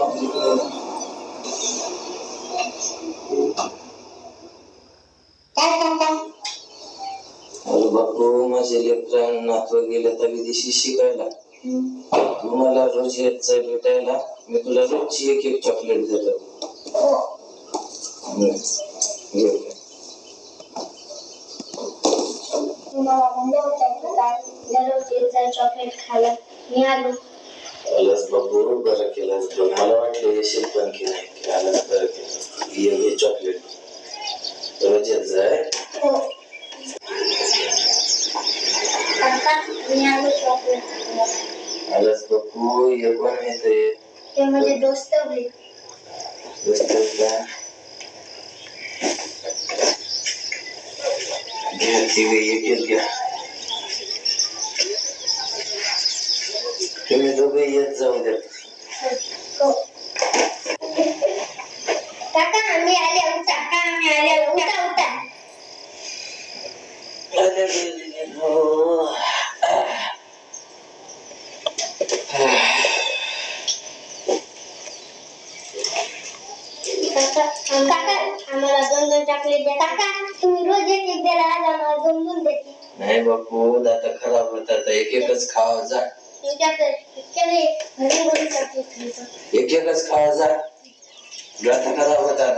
अरे बापू, माझे लेकरं नातवं गेले तर विदेशी शिकायला. तू मला रोज यायचं भेटायला, मी तुला रोजची एक एक चॉकलेट देतो. चॉकलेट खायला मी आलो. आलंच बापू, बरं केलंस. मला वाटलं येशील पण की नाही. आलंच बरं केलं. ये चॉकलेट रोज येत जाय. आलंच बापू, ये पण येते. ते माझे दोस्त होते. दोस्त का? घ्या टीव्ही येतील घ्या. तुम्ही दोघे येत जाऊ द्या. काका आम्ही आले. काका आम्ही आले. उठा उठा. काका आम्हाला 2-2 चॉकलेट द्या. काका तुम्ही रोज एक एक द्यायला, आज आम्हाला 2-2 देते. नाही बापू, दात खराब होतात. एक एकच खावा जा. एक एकच खावा जा. दात खराब होतात.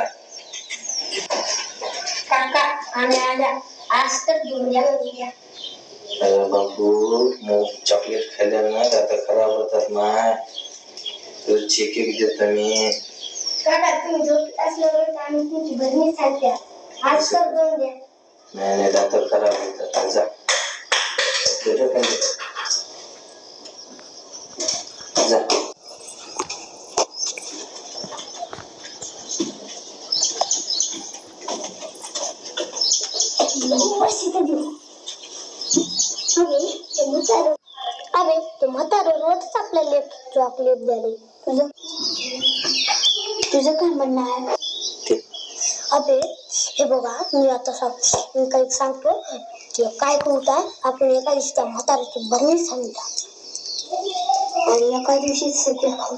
काका आम्ही आल्या. आज तर घेऊन द्या. अरे बापू, चॉकलेट खाल्ल्यानं दात खराब होतात ना. रोजची एक एक देतो मी. काका तुम्ही झोपत असल्यावर आम्ही तुमची बहिणी सांगते. आज तर 2 द्या. नाही, दात खराब होतात. जा देतो का जा. अरे ते म्हातारं रोजच आपल्याला चॉकलेट द्याले. तुझं काय म्हणणं आहे? अबे हे बघा, मी आता मी काही सांगतो. काय होतं, आपण एका दिवशी त्या म्हाताऱ्याची बरणी सांगितलं आणि एका दिवशी सगळं